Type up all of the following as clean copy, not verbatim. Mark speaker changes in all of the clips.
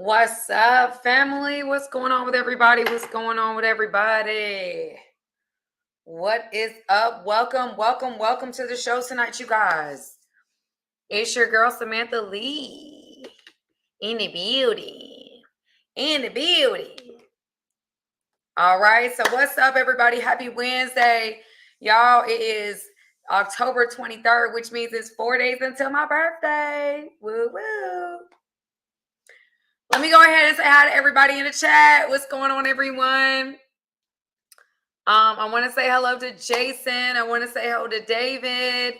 Speaker 1: What's up, family? What's going on with everybody? What's going on with everybody? What is up? Welcome to the show tonight, you guys. It's your girl, Samantha Lee. In the beauty. All right, so what's up, everybody? Happy Wednesday. Y'all, it is October 23rd, which means it's 4 days until my birthday. Woo woo. Let me go ahead and say hi to everybody in the chat. What's going on, everyone? I want to say hello to Jason. I want to say hello to David.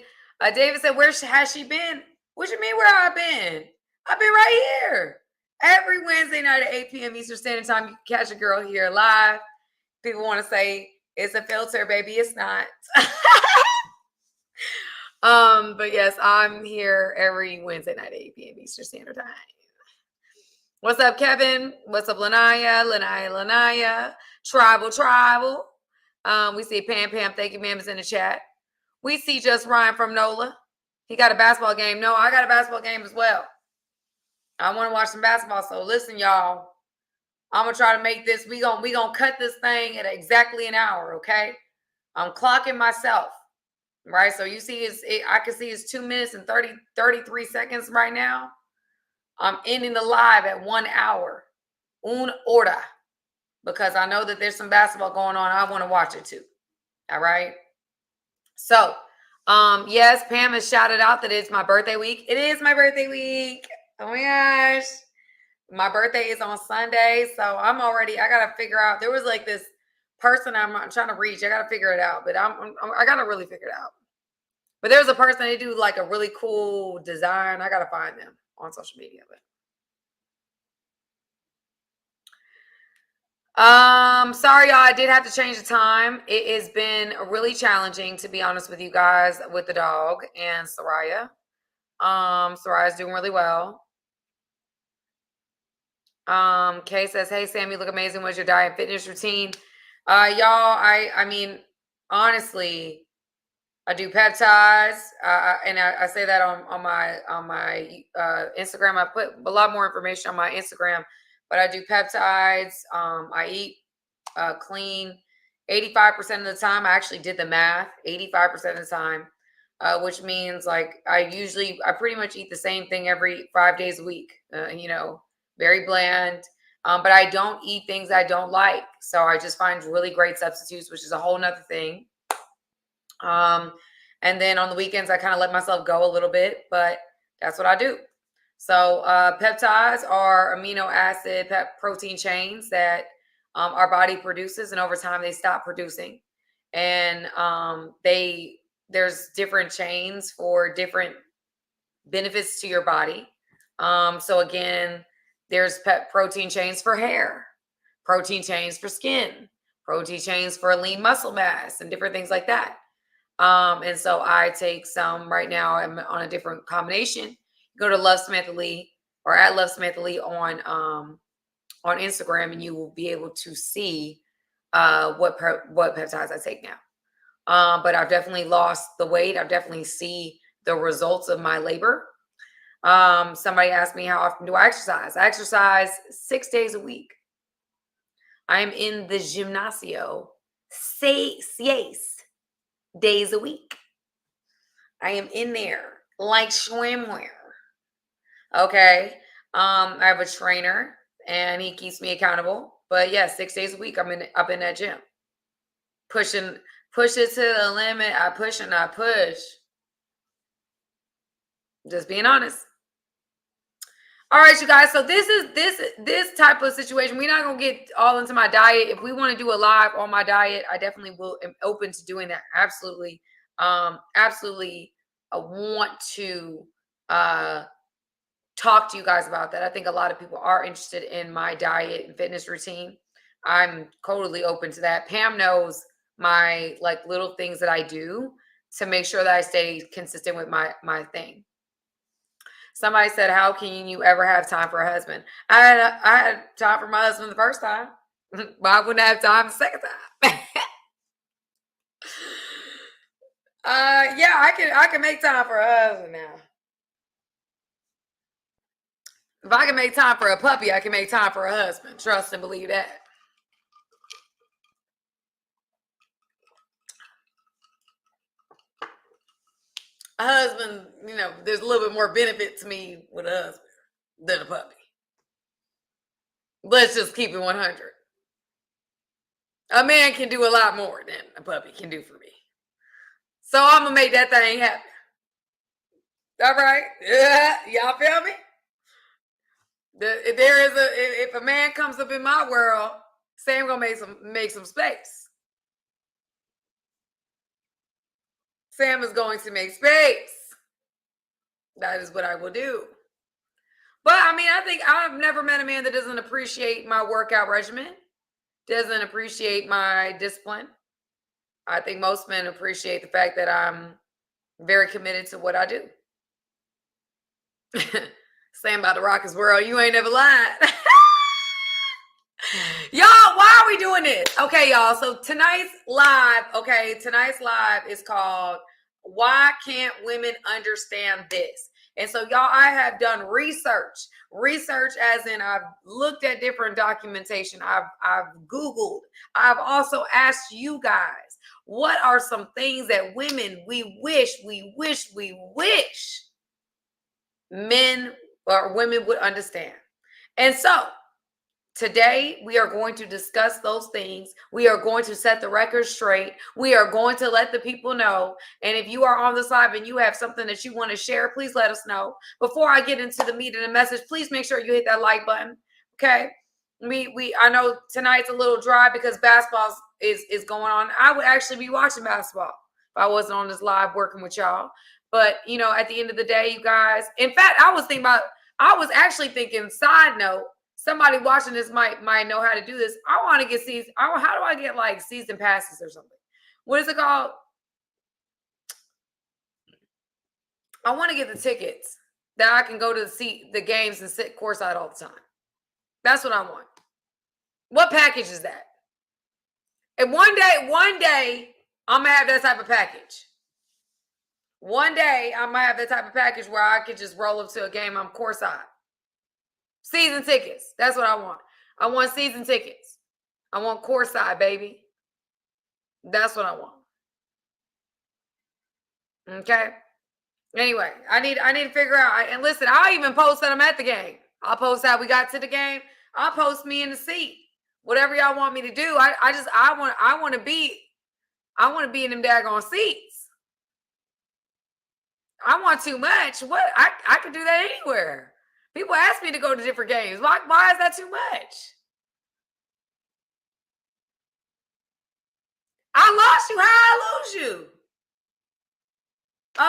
Speaker 1: David said, where has she been? What you mean where I've been? I've been right here. Every Wednesday night at 8 p.m. Eastern Standard Time, you can catch a girl here live. People want to say it's a filter, baby. It's not. But yes, I'm here every Wednesday night at 8 p.m. Eastern Standard Time. What's up, Kevin? What's up, Lanaya? Tribal. We see Pam. Thank you, ma'am, is in the chat. We see Just Ryan from NOLA. He got a basketball game. No, I got a basketball game as well. I want to watch some basketball. So listen, y'all. I'm gonna try to make this. We gonna cut this thing at exactly an hour, okay? I'm clocking myself, right? So you see, I can see it's 2 minutes and 33 seconds right now. I'm ending the live at 1 hour. Una hora. Because I know that there's some basketball going on. I want to watch it too. All right. So, yes, Pam has shouted out that it's my birthday week. It is my birthday week. Oh my gosh. My birthday is on Sunday. So I got to figure out. There was like this person I'm trying to reach. I got to figure it out. But I got to really figure it out. But there's a person, they do like a really cool design. I got to find them on social media. Sorry, y'all. I did have to change the time. It has been really challenging, to be honest with you guys, with the dog and Soraya. Soraya's doing really well. Kay says, hey, Sam, you look amazing. What's your diet and fitness routine? Y'all, I mean, honestly, I do peptides, and I say that on my Instagram. I put a lot more information on my Instagram, but I do peptides. I eat clean 85% of the time. I actually did the math. 85% of the time, which means like I pretty much eat the same thing every 5 days a week. Very bland. But I don't eat things I don't like, so I just find really great substitutes, which is a whole nother thing. And then on the weekends, I kind of let myself go a little bit, but that's what I do. So peptides are amino acid protein chains that our body produces, and over time they stop producing. And there's different chains for different benefits to your body. So again, there's protein chains for hair, protein chains for skin, protein chains for lean muscle mass, and different things like that. And so I take some right now. I'm on a different combination. Go to Love Samantha Lee or at Love Samantha Lee on Instagram, and you will be able to see what peptides I take now. But I've definitely lost the weight. I definitely see the results of my labor. Somebody asked me how often do I exercise? I exercise 6 days a week. I am in the gymnasio 6 days a week. I am in there like swimwear. Okay. I have a trainer and he keeps me accountable. But yeah, 6 days a week I'm up in that gym. Push it to the limit. I push and I push. Just being honest. All right, you guys. So this is this type of situation. We're not gonna get all into my diet. If we want to do a live on my diet, I definitely am open to doing that. Absolutely. Absolutely. I want to talk to you guys about that. I think a lot of people are interested in my diet and fitness routine. I'm totally open to that. Pam knows my like little things that I do to make sure that I stay consistent with my thing. Somebody said, how can you ever have time for a husband? I had time for my husband the first time, but I wouldn't have time the second time. Yeah, I can make time for a husband now. If I can make time for a puppy, I can make time for a husband. Trust and believe that. A husband, there's a little bit more benefit to me with a husband than a puppy. Let's just keep it 100. A man can do a lot more than a puppy can do for me. So I'm going to make that thing happen. All right? Yeah, y'all feel me? If a man comes up in my world, Sam gonna make some space. Sam is going to make space. That is what I will do. But I mean, I think I've never met a man that doesn't appreciate my workout regimen, doesn't appreciate my discipline. I think most men appreciate the fact that I'm very committed to what I do. Sam about to rock his world. You ain't never lied. Y'all, why are we doing this? Okay, y'all. So tonight's live is called Why Can't Women Understand This? And so, y'all, I have done research as in I've looked at different documentation. I've Googled. I've also asked you guys, what are some things that women, we wish men or women would understand? And so today, we are going to discuss those things. We are going to set the record straight. We are going to let the people know. And if you are on this live and you have something that you want to share, please let us know. Before I get into the meat of the message, please make sure you hit that like button. Okay? I know tonight's a little dry because basketball is going on. I would actually be watching basketball if I wasn't on this live working with y'all. But, at the end of the day, you guys, in fact, I was actually thinking, side note, somebody watching this might know how to do this. I want to get season. How do I get like season passes or something? What is it called? I want to get the tickets that I can go to see the games and sit courtside all the time. That's what I want. What package is that? And one day, I'm gonna have that type of package. One day, I might have that type of package where I could just roll up to a game. I'm courtside. Season tickets. That's what I want. I want season tickets. I want courtside, baby. That's what I want. Okay. Anyway, I need to figure out. And listen, I'll even post that I'm at the game. I'll post how we got to the game. I'll post me in the seat. Whatever y'all want me to do. I want to be in them daggone seats. I want too much. What? I could do that anywhere. People ask me to go to different games. Why is that too much? I lost you. How I lose you?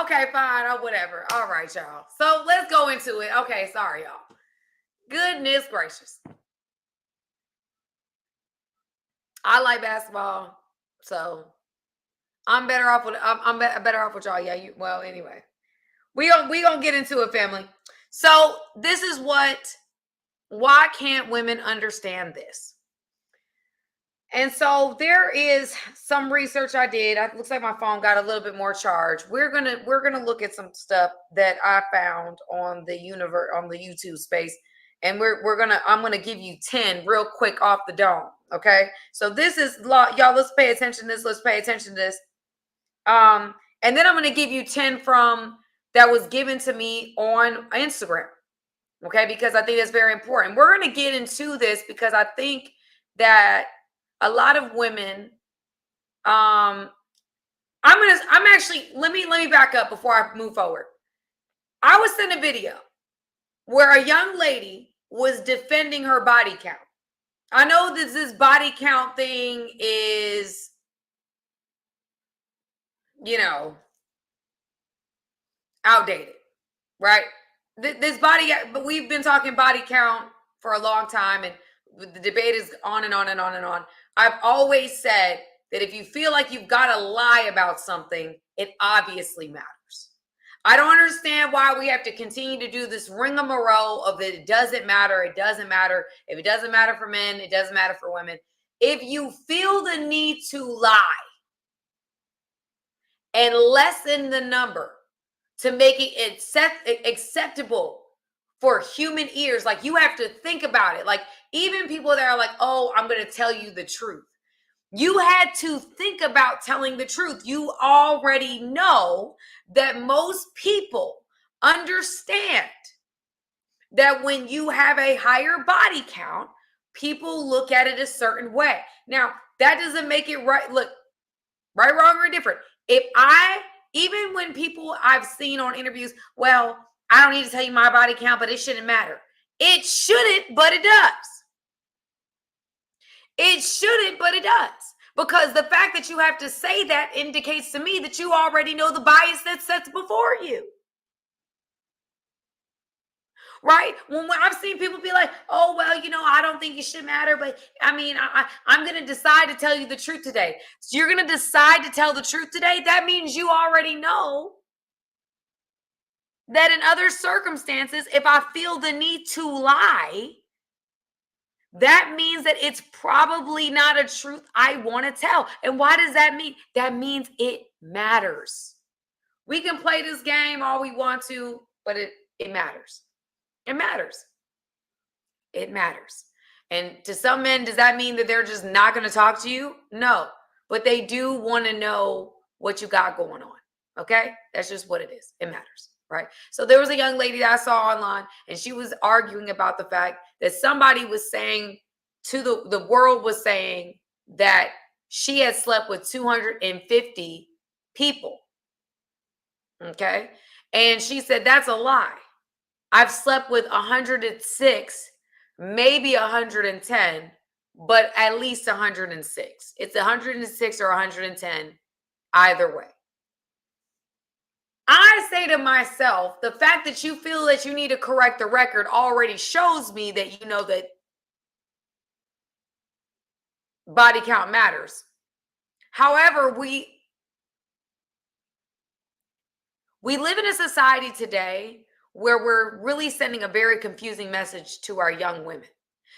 Speaker 1: Okay, fine. Oh, whatever. All right, y'all. So let's go into it. Okay, sorry, y'all. Goodness gracious. I like basketball, so I'm better off with y'all. Yeah. Well, anyway, we gonna get into it, family. So this is why can't women understand this? And so there is some research I did. It looks like my phone got a little bit more charged. We're gonna look at some stuff that I found on the YouTube space, and I'm gonna give you 10 real quick off the dome. Okay, so this is y'all. Let's pay attention to this. Let's pay attention to this. And then I'm gonna give you 10 from that was given to me on Instagram. Okay, because I think that's very important. We're gonna get into this because I think that a lot of women, let me back up before I move forward. I was sent a video where a young lady was defending her body count. I know that this body count thing is, outdated, right? But we've been talking body count for a long time, and the debate is on and on and on and on. I've always said that if you feel like you've got to lie about something, it obviously matters. I don't understand why we have to continue to do this rigmarole of it doesn't matter. It doesn't matter. If it doesn't matter for men, it doesn't matter for women. If you feel the need to lie and lessen the number to make it acceptable for human ears. Like, you have to think about it. Like, even people that are like, oh, I'm going to tell you the truth. You had to think about telling the truth. You already know that most people understand that when you have a higher body count, people look at it a certain way. Now, that doesn't make it right. Look, right, wrong, or different. Even when people I've seen on interviews, well, I don't need to tell you my body count, but it shouldn't matter. It shouldn't, but it does. It shouldn't, but it does. Because the fact that you have to say that indicates to me that you already know the bias that sits before you. Right? When I've seen people be like, oh, well, I don't think it should matter, but I mean, I'm going to decide to tell you the truth today. So you're going to decide to tell the truth today? That means you already know that in other circumstances, if I feel the need to lie, that means that it's probably not a truth I want to tell. And why does that mean? That means it matters. We can play this game all we want to, but it matters. It matters. It matters. And to some men, does that mean that they're just not going to talk to you? No, but they do want to know what you got going on. Okay? That's just what it is. It matters, right? So there was a young lady that I saw online, and she was arguing about the fact that somebody was saying to the world was saying that she had slept with 250 people. Okay? And she said, that's a lie. I've slept with 106, maybe 110, but at least 106. It's 106 or 110, either way. I say to myself, the fact that you feel that you need to correct the record already shows me that you know that body count matters. However, we live in a society today where we're really sending a very confusing message to our young women.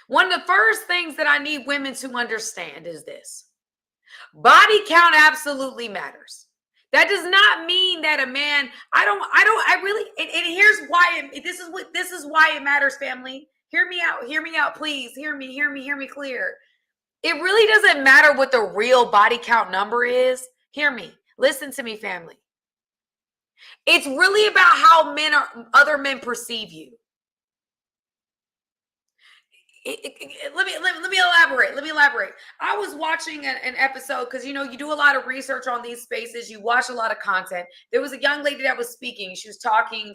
Speaker 1: One of the first things that I need women to understand is this. Body count absolutely matters. That does not mean that a man, and here's why, this is why it matters, family. Hear me out, please. Hear me clear. It really doesn't matter what the real body count number is. Hear me. Listen to me, family. It's really about how other men perceive you. Let me elaborate. I was watching an episode because, you do a lot of research on these spaces. You watch a lot of content. There was a young lady that was speaking. She was talking.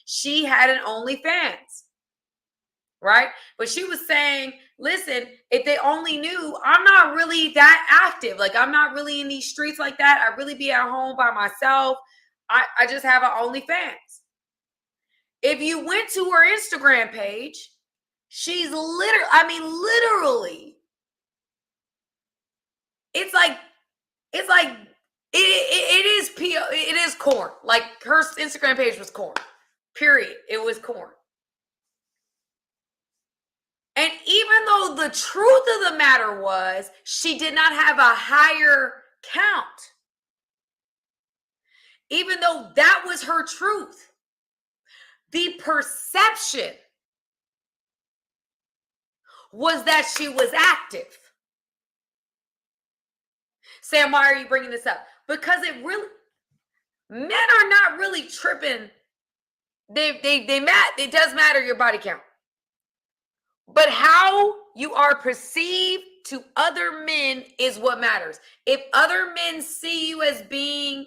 Speaker 1: She had an OnlyFans, right? But she was saying, listen, if they only knew, I'm not really that active. Like, I'm not really in these streets like that. I really be at home by myself. I just have an OnlyFans. If you went to her Instagram page, she's literally, it's like it is corn. Like, her Instagram page was corn. Period. It was corn. And even though the truth of the matter was she did not have a higher count, even though that was her truth, the perception was that she was active. Sam, why are you bringing this up? Because men are not really tripping. It does matter your body count. But how you are perceived to other men is what matters. If other men see you as being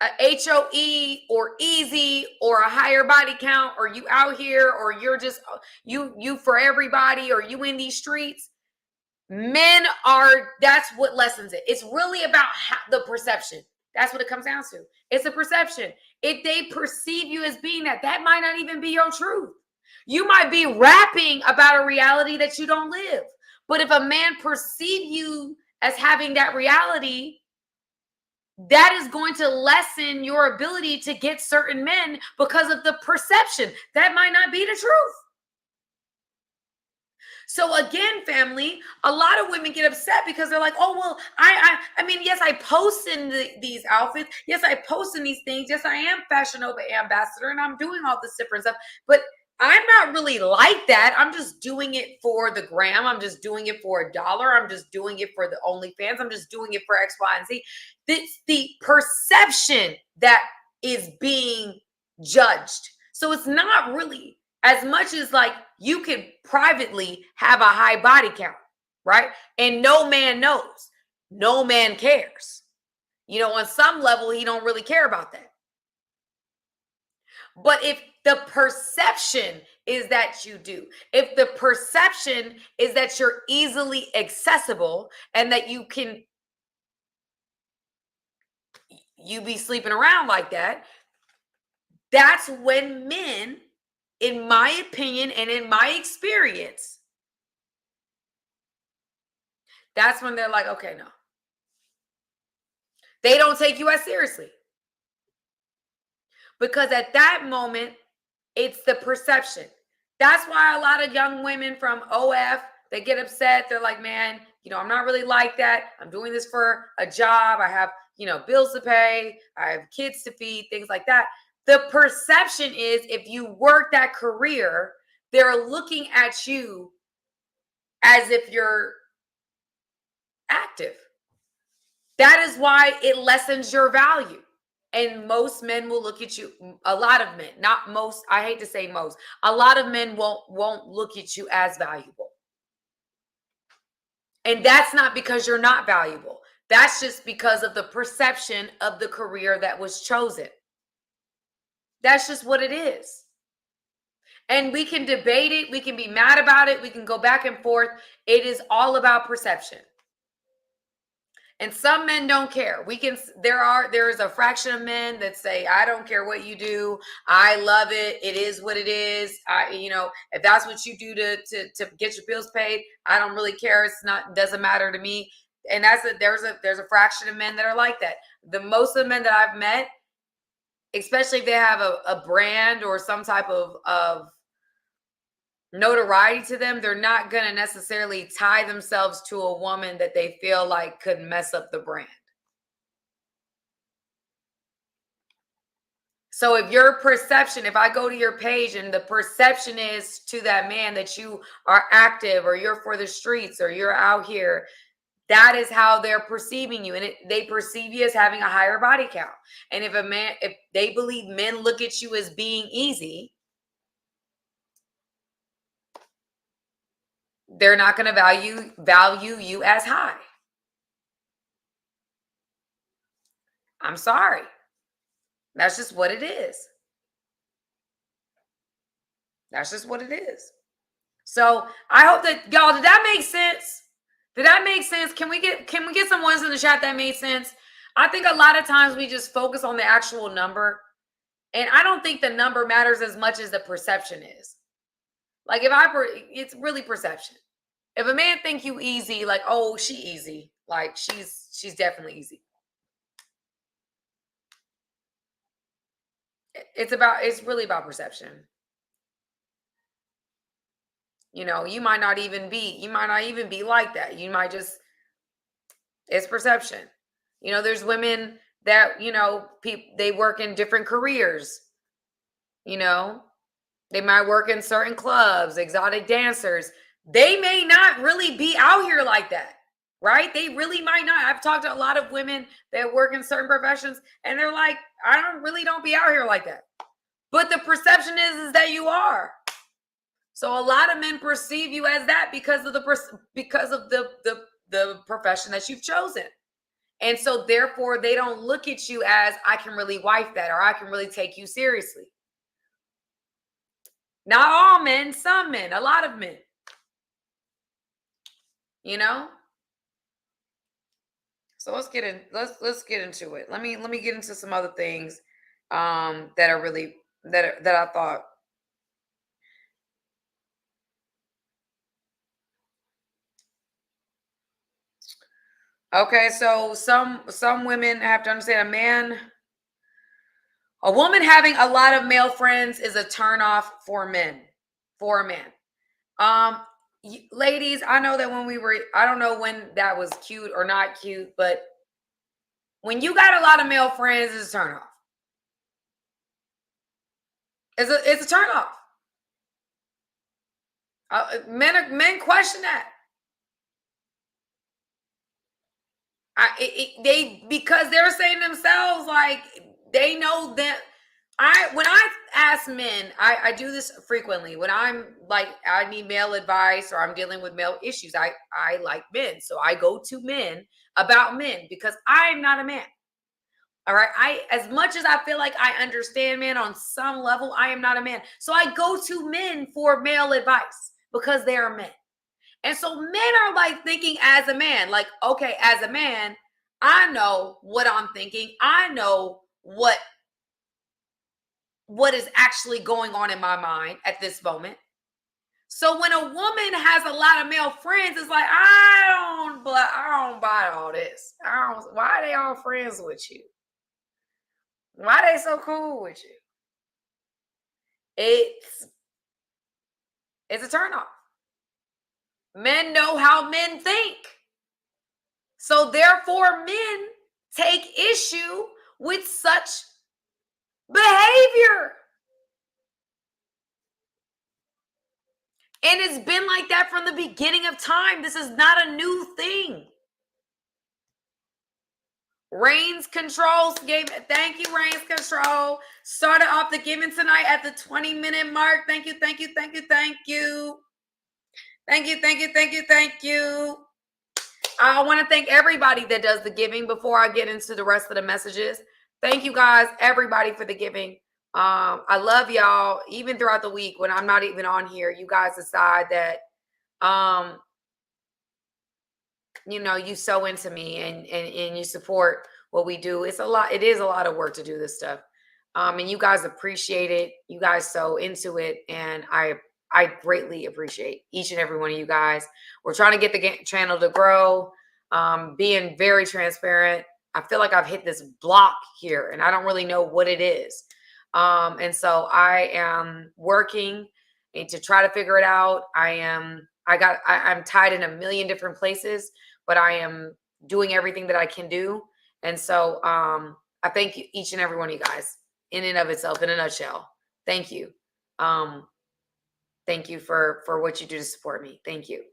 Speaker 1: a HOE or easy or a higher body count, or you out here, or you're just you for everybody, or you in these streets, that's what lessens it. It's really about the perception. That's what it comes down to. It's a perception. If they perceive you as being that might not even be your truth. You might be rapping about a reality that you don't live. But if a man perceives you as having that reality, that is going to lessen your ability to get certain men because of the perception. That might not be the truth. So again, family, a lot of women get upset because they're like, oh, well, I mean, yes, I post in these outfits. Yes, I post in these things. Yes, I am Fashion Nova ambassador and I'm doing all this different stuff. But I'm not really like that. I'm just doing it for the gram. I'm just doing it for $1. I'm just doing it for the OnlyFans. I'm just doing it for X, Y, and Z. It's the perception that is being judged. So it's not really as much as like you could privately have a high body count, right? And no man knows. No man cares. You know, on some level, he don't really care about that. But if the perception is that you do, if the perception is that you're easily accessible and that you be sleeping around like that, that's when men, in my opinion and in my experience, that's when they're like, okay, no. They don't take you as seriously. Because at that moment, it's the perception. That's why a lot of young women from OF, they get upset. They're like, man, you know, I'm not really like that. I'm doing this for a job. I have, you know, bills to pay. I have kids to feed, things like that. The perception is if you work that career, they're looking at you as if you're active. That is why it lessens your value. And most men will look at you, a lot of men, not most, I hate to say most, a lot of men won't look at you as valuable. And that's not because you're not valuable. That's just because of the perception of the career that was chosen. That's just what it is. And we can debate it, we can be mad about it, we can go back and forth. It is all about perception. And some men don't care. There is a fraction of men that say, I don't care what you do. I love it. It is what it is. If that's what you do to get your bills paid, I don't really care. Doesn't matter to me. And there's a fraction of men that are like that. The most of the men that I've met, especially if they have a brand or some type of notoriety to them, they're not going to necessarily tie themselves to a woman that they feel like could mess up the brand. So if your perception, if I go to your page and the perception is to that man that you are active or you're for the streets or you're out here, that is how they're perceiving you. And they perceive you as having a higher body count. And if they believe men look at you as being easy, they're not going to value you as high. I'm sorry. That's just what it is. That's just what it is. So I hope that y'all, did that make sense? Did that make sense? Can we get some ones in the chat that made sense? I think a lot of times we just focus on the actual number. And I don't think the number matters as much as the perception is. Like it's really perception. If a man think you easy, like, oh, she easy. Like she's definitely easy. It's really about perception. You might not even be like that. You might just, it's perception. There's women that, they work in different careers. They might work in certain clubs, exotic dancers. They may not really be out here like that, right? They really might not. I've talked to a lot of women that work in certain professions and they're like, I don't be out here like that. But the perception is that you are. So a lot of men perceive you as that because of the profession that you've chosen. And so therefore they don't look at you as, I can really wife that, or I can really take you seriously. Not all men, some men, a lot of men. So let's get into it. Let me get into some other things that are really that I thought. Okay, so some women have to understand a woman having a lot of male friends is a turnoff for men, for a man. ladies, I know that when we were, I don't know when that was cute or not cute, but when you got a lot of male friends, it's a turn off. It's a turn off. Men question that. They, because they're saying themselves, like, they know that when I ask men, I do this frequently when I'm like, I need male advice or I'm dealing with male issues. I like men, so I go to men about men because I'm not a man. All right. As much as I feel like I understand men on some level, I am not a man. So I go to men for male advice because they are men. And so men are like thinking as a man, like, okay, as a man, I know what I'm thinking. I know what is actually going on in my mind at this moment. So when a woman has a lot of male friends, it's like, I don't buy all this. Why are they all friends with you? Why are they so cool with you? It's a turnoff. Men know how men think. So therefore, men take issue with such behavior. And it's been like that from the beginning of time. This is not a new thing. Reigns Controls gave it. Thank you, Reigns Control. Started off the giving tonight at the 20-minute mark. Thank you, thank you, thank you, thank you. Thank you, thank you, thank you, thank you. I want to thank everybody that does the giving before I get into the rest of the messages. Thank you guys, everybody, for the giving. I love y'all. Even throughout the week when I'm not even on here, you guys decide that you sew into me and you support what we do. It's a lot. It is a lot of work to do this stuff. And you guys appreciate it. You guys sew into it. And I greatly appreciate each and every one of you guys. We're trying to get the channel to grow, being very transparent. I feel like I've hit this block here and I don't really know what it is. And so I am working to try to figure it out. I'm tied in a million different places, but I am doing everything that I can do. And so I thank you, each and every one of you guys, in and of itself, in a nutshell. Thank you. Thank you for what you do to support me. Thank you.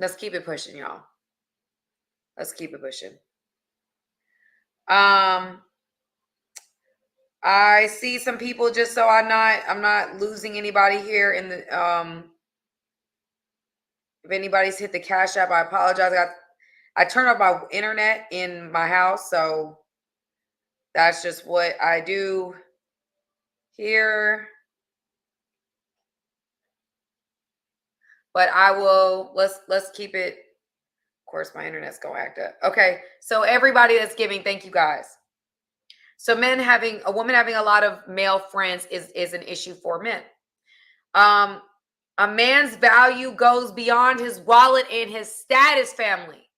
Speaker 1: Let's keep it pushing, y'all. Let's keep it pushing. I see some people, just so I'm not losing anybody here in the if anybody's hit the Cash App, I apologize. I turned off my internet in my house, so that's just what I do here. But I will, let's keep it. Of course, my internet's gonna act up. Okay, so everybody that's giving, thank you guys. So a woman having a lot of male friends is an issue for men. A man's value goes beyond his wallet and his status, family.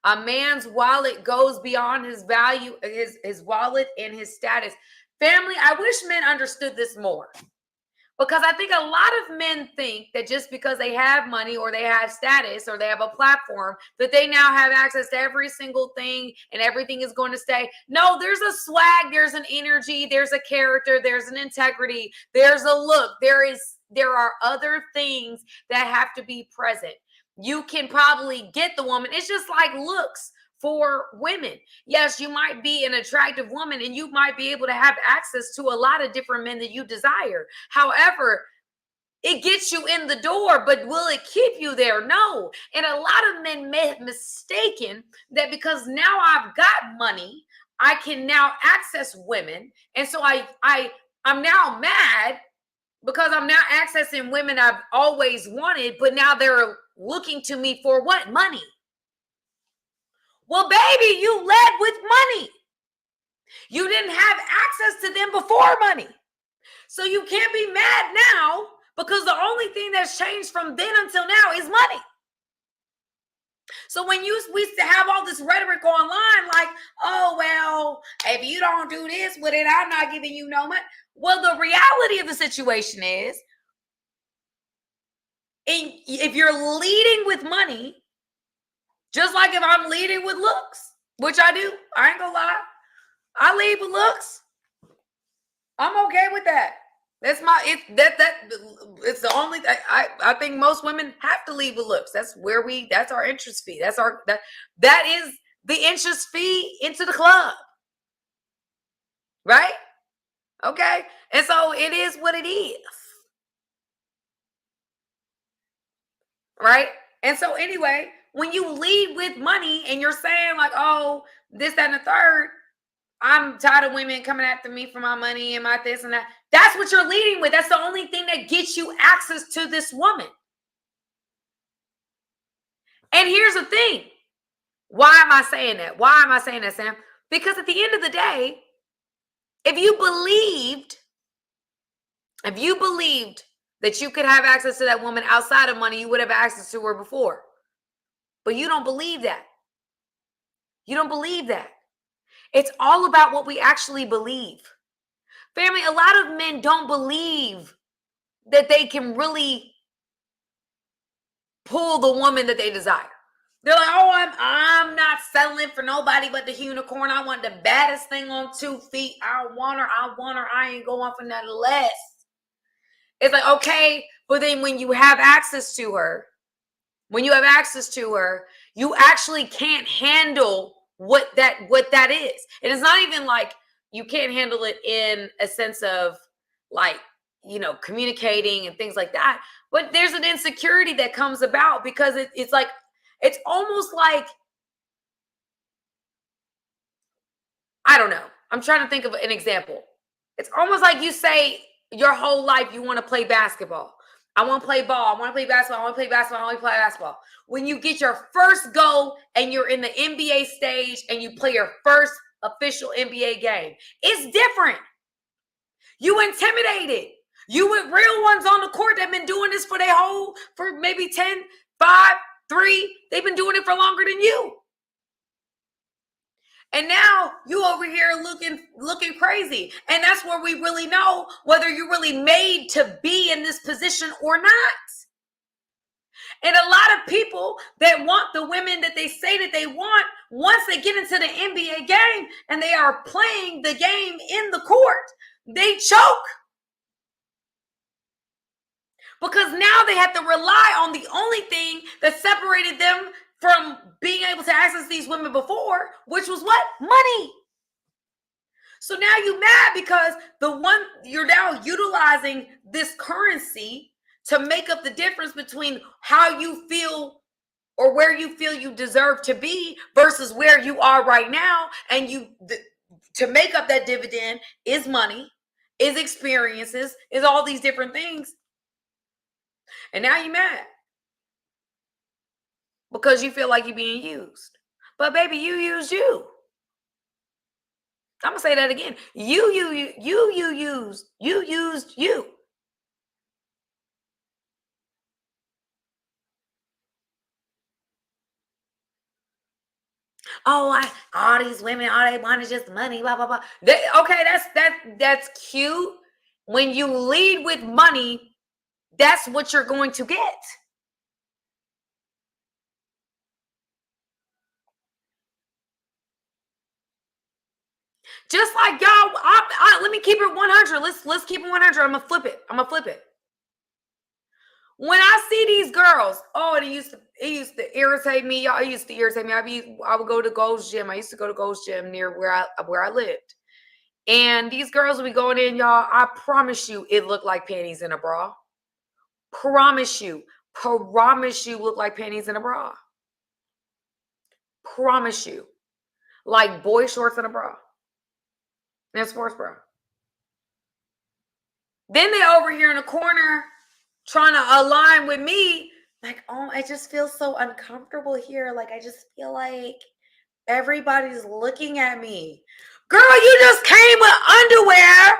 Speaker 1: A man's wallet goes beyond his value, his wallet and his status. Family, I wish men understood this more. Because I think a lot of men think that just because they have money or they have status or they have a platform, that they now have access to every single thing and everything is going to stay. No, there's a swag, there's an energy, there's a character, there's an integrity, there's a look. There are other things that have to be present. You can probably get the woman. It's just like looks for women. Yes, you might be an attractive woman and you might be able to have access to a lot of different men that you desire. However, it gets you in the door, but will it keep you there? No. And a lot of men may have mistaken that because now I've got money, I can now access women. And so I'm now mad because I'm now accessing women I've always wanted, but now they're looking to me for what? Money. Well, baby, you led with money. You didn't have access to them before money. So you can't be mad now because the only thing that's changed from then until now is money. So when we have all this rhetoric online like, oh, well, if you don't do this with it, I'm not giving you no money. Well, the reality of the situation is And if you're leading with money, just like if I'm leading with looks, which I do, I ain't gonna lie, I lead with looks. I'm okay with that. That's it's the only I think most women have to lead with looks. That's our entrance fee. That is the entrance fee into the club. Right? Okay. And so it is what it is. Right? And so anyway, when you lead with money and you're saying like, oh, this, that, and the third, I'm tired of women coming after me for my money and my this and that. That's what you're leading with. That's the only thing that gets you access to this woman. And here's the thing. Why am I saying that? Why am I saying that, Sam? Because at the end of the day, if you believed that you could have access to that woman outside of money, you would have access to her before. But you don't believe that. You don't believe that. It's all about what we actually believe. Family, a lot of men don't believe that they can really pull the woman that they desire. They're like, oh, I'm not settling for nobody but the unicorn. I want the baddest thing on 2 feet. I want her. I ain't going for nothing less. It's like, okay, but then when you have access to her, you actually can't handle what that is. And it's not even like you can't handle it in a sense of like, communicating and things like that. But there's an insecurity that comes about because it's like, it's almost like, I don't know. I'm trying to think of an example. It's almost like you say your whole life you want to play basketball. I want to play ball. I want to play basketball. I want to play basketball. I want to play basketball. When you get your first goal and you're in the NBA stage and you play your first official NBA game, it's different. You intimidated. You with real ones on the court that have been doing this for maybe 10, 5, 3. They've been doing it for longer than you. And now you over here looking crazy. And that's where we really know whether you're really made to be in this position or not. And a lot of people that want the women that they say that they want, once they get into the NBA game and they are playing the game in the court, they choke. Because now they have to rely on the only thing that separated them from being able to access these women before, which was what? Money. So now you mad because you're now utilizing this currency to make up the difference between how you feel or where you feel you deserve to be versus where you are right now. And to make up that dividend is money, is experiences, is all these different things. And now you're mad because you feel like you're being used. But baby, you used you. I'm gonna say that again. You used you. Oh, all these women, all they want is just money, blah blah blah. Okay, that's cute. When you lead with money, that's what you're going to get. Just like y'all, let me keep it 100. Let's keep it 100. I'm gonna flip it. When I see these girls, oh, it used to irritate me. Y'all, it used to irritate me. I would go to Gold's Gym. I used to go to Gold's Gym near where I lived. And these girls would be going in, y'all. I promise you, it looked like panties in a bra. Promise you look like panties in a bra. Promise you. Like boy shorts in a bra. And sports bra. Then they over here in the corner trying to align with me. Like, oh, I just feel so uncomfortable here. Like, I just feel like everybody's looking at me. Girl, you just came with underwear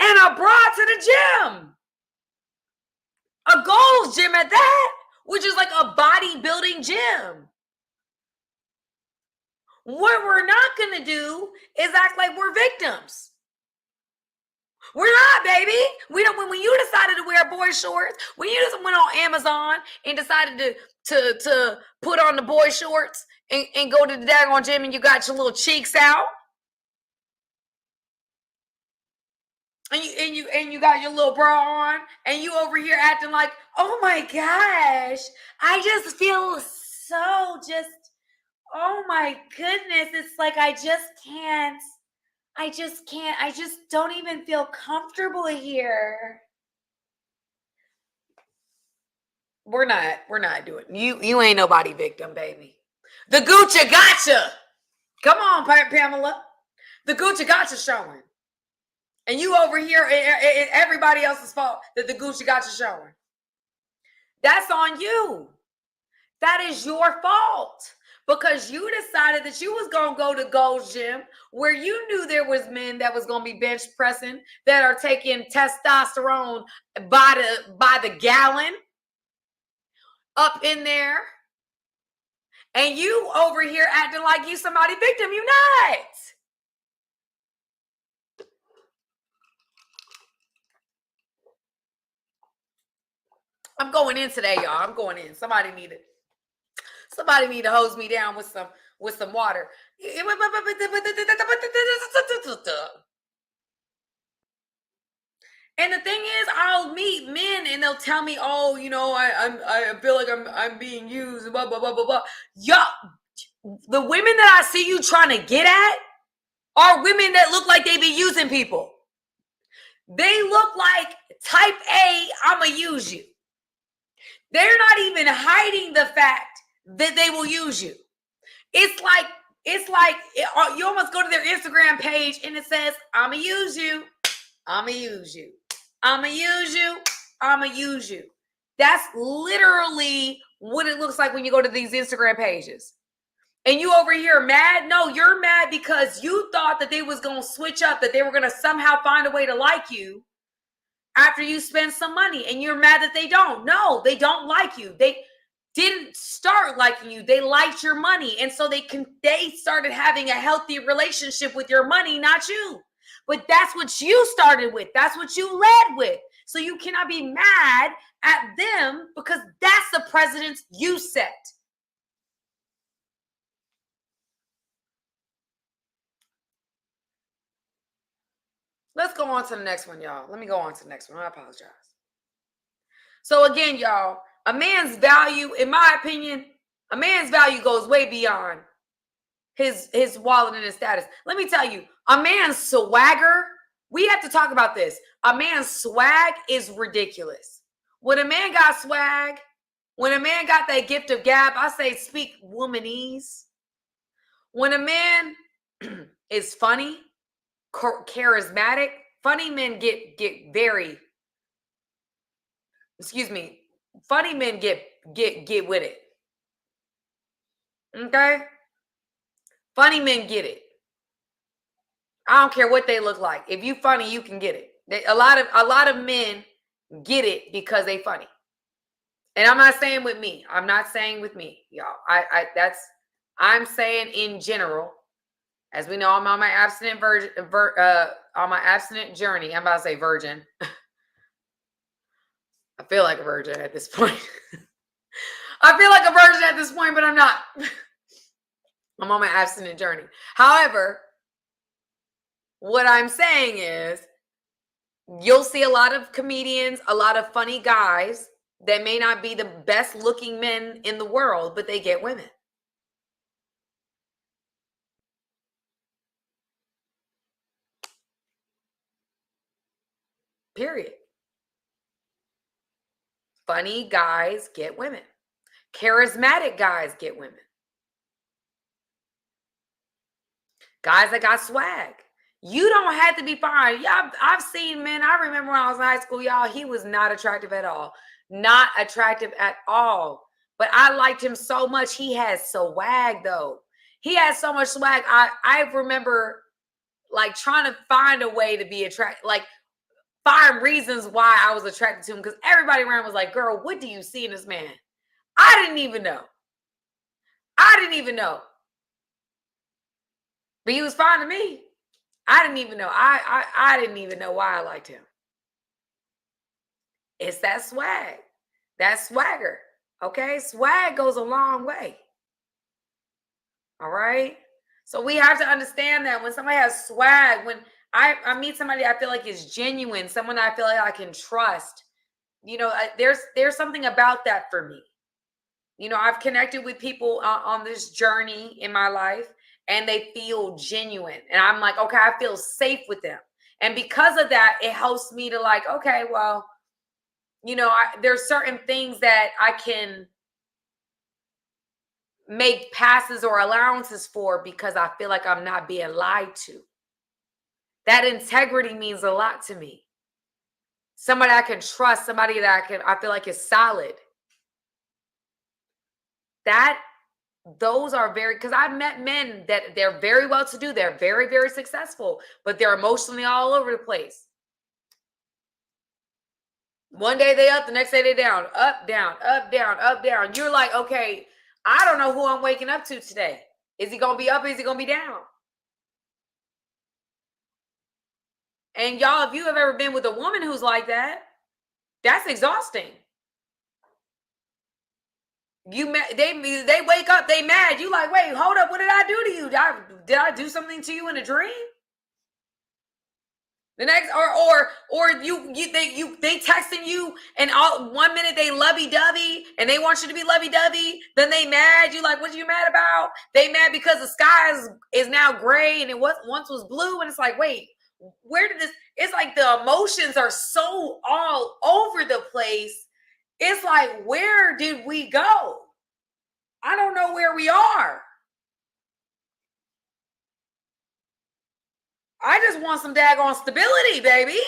Speaker 1: and a bra to the gym. A Gold's Gym at that, which is like a bodybuilding gym. What we're not going to do is act like we're victims. We're not, baby. We don't. When you decided to wear boy shorts, when you just went on Amazon and decided to put on the boy shorts and go to the daggone gym and you got your little cheeks out and you got your little bra on and you over here acting like, oh my gosh, I just feel so just, oh my goodness, it's like I just don't even feel comfortable here. We're not doing you ain't nobody victim, baby. The Gucci gotcha. Come on, Pamela. The Gucci gotcha showing. And you over here, everybody else's fault that the Gucci gotcha showing. That's on you. That is your fault. Because you decided that you was going to go to Gold's Gym where you knew there was men that was going to be bench pressing that are taking testosterone by the gallon up in there. And you over here acting like you somebody victim. You not. I'm going in today, y'all. I'm going in. Somebody need to hose me down with some water. And the thing is, I'll meet men and they'll tell me, "Oh, I feel like I'm being used." Blah blah blah blah blah. Y'all, the women that I see you trying to get at are women that look like they be using people. They look like type A. I'ma use you. They're not even hiding the fact that they will use you. It's like you almost go to their Instagram page and it says, "I'ma use you. I'ma use you. I'ma use you. I'ma use you." That's literally what it looks like when you go to these Instagram pages. And you over here mad? No, you're mad because you thought that they was going to switch up, that they were going to somehow find a way to like you after you spend some money. And you're mad that they don't. No, they don't like you. They didn't start liking you. They liked your money. And so they started having a healthy relationship with your money, not you. But that's what you started with. That's what you led with. So you cannot be mad at them because that's the precedence you set. Let's go on to the next one, y'all. Let me go on to the next one. I apologize. So again, y'all, a man's value, in my opinion, a man's value goes way beyond his wallet and his status. Let me tell you, a man's swagger, we have to talk about this. A man's swag is ridiculous. When a man got swag, when a man got that gift of gab, I say speak womanese. When a man is funny, charismatic, funny men get very, funny men get with it. Okay? Funny men get it. I don't care what they look like. If you funny, you can get it. A lot of men get it because they funny. And I'm not saying with me. I'm not saying with me, y'all. I'm saying in general. As we know, I'm on my abstinent on my abstinent journey. I'm about to say virgin. I feel like a virgin at this point. I feel like a virgin at this point, but I'm not. I'm on my abstinent journey. However, what I'm saying is you'll see a lot of comedians, a lot of funny guys that may not be the best looking men in the world, but they get women. Period. Funny guys get women. Charismatic guys get women. Guys that got swag. You don't have to be fine. Yeah, I've seen men. I remember when I was in high school, y'all, he was not attractive at all. Not attractive at all. But I liked him so much. He has swag, though. He has so much swag. I remember like trying to find a way to be attracted, like find reasons why I was attracted to him because everybody around was like, girl, what do you see in this man? I didn't even know. But he was fine to me. I didn't even know. I didn't even know why I liked him. It's that swag. That swagger. Okay? Swag goes a long way. All right? So we have to understand that when somebody has swag, when I meet somebody I feel like is genuine, someone I feel like I can trust, there's something about that for me. I've connected with people on this journey in my life, and they feel genuine. And I'm like, okay, I feel safe with them. And because of that, it helps me to like, okay, well, there's certain things that I can make passes or allowances for because I feel like I'm not being lied to. That integrity means a lot to me. Somebody I can trust, somebody that I feel like is solid. Those are because I've met men that they're very well to do, they're very, very successful, but they're emotionally all over the place. One day they up, the next day they down, up, down, up, down, up, down. You're like, okay, I don't know who I'm waking up to today. Is he gonna be up or is he gonna be down? And y'all, if you have ever been with a woman who's like that, that's exhausting. They wake up, they mad. You like, wait, hold up, what did I do to you? Did I do something to you in a dream? The next, or they texting you, and all 1 minute they lovey dovey and they want you to be lovey dovey. Then they mad. You like, what are you mad about? They mad because the sky is now gray and it once was blue. And it's like, wait, where did this? It's like the emotions are so all over the place. It's like, where did we go? I don't know where we are. I just want some daggone stability, baby.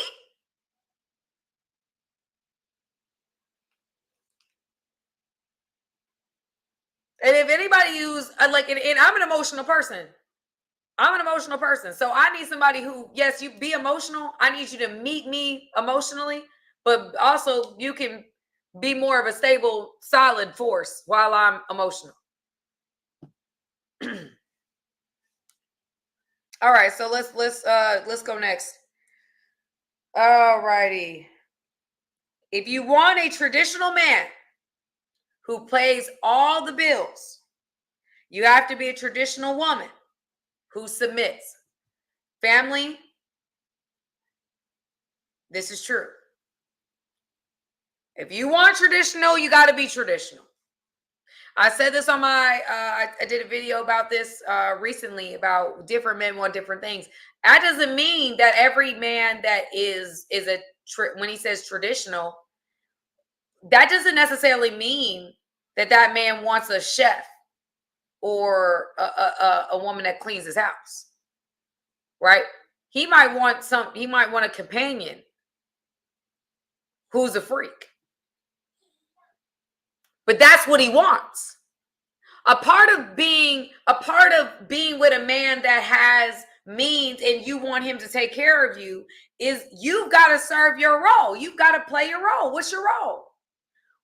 Speaker 1: And if anybody and I'm an emotional person. So I need somebody who, yes, you be emotional. I need you to meet me emotionally, but also you can be more of a stable, solid force while I'm emotional. All right, so let's go next. All righty. If you want a traditional man who pays all the bills, you have to be a traditional woman who submits. Family, this is true. If you want traditional, you got to be traditional. I said this on I did a video about this recently about different men want different things. That doesn't mean that every man that is when he says traditional, that doesn't necessarily mean that man wants a chef or a woman that cleans his house, right? He might want a companion who's a freak. But that's what he wants. A part of being with a man that has means and you want him to take care of you is you've got to serve your role. You've got to play your role. What's your role?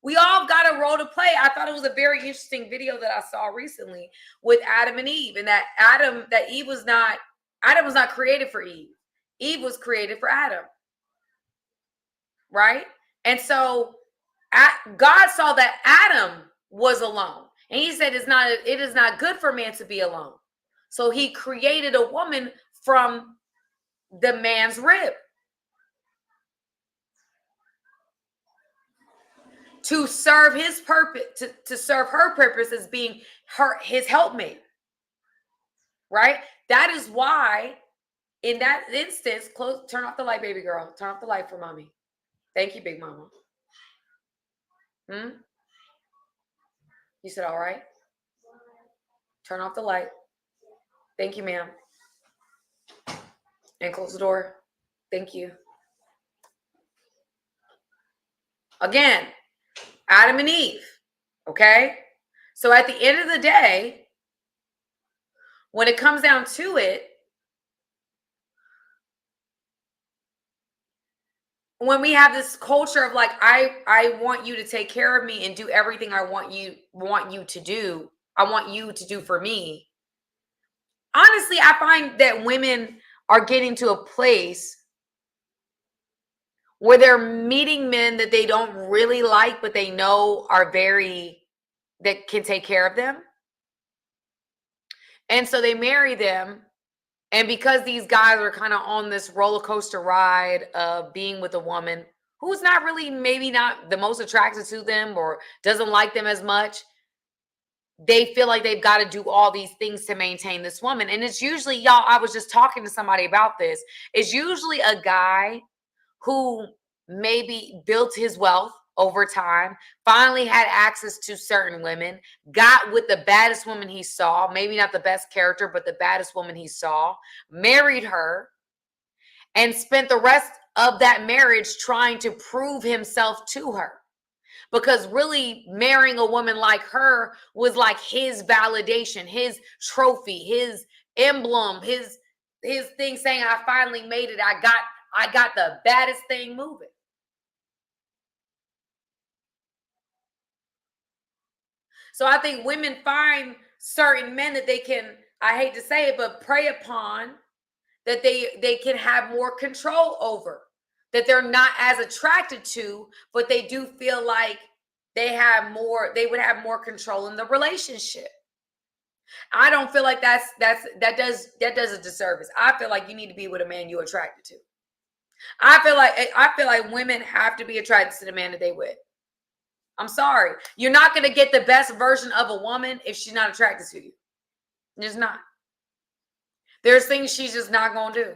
Speaker 1: We all got a role to play. I thought it was a very interesting video that I saw recently with Adam and Eve, and that Adam was not created for Eve. Eve was created for Adam. Right? And so God saw that Adam was alone. And he said it is not good for man to be alone. So he created a woman from the man's rib to serve his purpose, to serve her purpose as being his helpmate. Right? That is why in that instance, turn off the light, baby girl. Turn off the light for mommy. Thank you, big mama. You said all right? Turn off the light. Thank you, ma'am. And close the door. Thank you. Again, Adam and Eve. Okay? So at the end of the day, when it comes down to it, when we have this culture of like, I want you to take care of me and do everything I want you to do. I want you to do for me. Honestly, I find that women are getting to a place where they're meeting men that they don't really like, but they know are that can take care of them. And so they marry them. And because these guys are kind of on this roller coaster ride of being with a woman who's not really, maybe not the most attracted to them or doesn't like them as much, they feel like they've got to do all these things to maintain this woman. And it's usually, y'all, I was just talking to somebody about this. It's usually a guy who maybe built his wealth over time, finally had access to certain women, got with the baddest woman he saw, maybe not the best character, but the baddest woman he saw, married her, and spent the rest of that marriage trying to prove himself to her. Because really marrying a woman like her was like his validation, his trophy, his emblem, his thing saying, I finally made it. I got the baddest thing moving. So I think women find certain men that they can, I hate to say it, but prey upon, that they can have more control over, that they're not as attracted to, but they do feel like they would have more control in the relationship. I don't feel like that does a disservice. I feel like you need to be with a man you're attracted to. I feel like women have to be attracted to the man that they with. I'm sorry. You're not going to get the best version of a woman if she's not attracted to you. Just not. There's things she's just not going to do.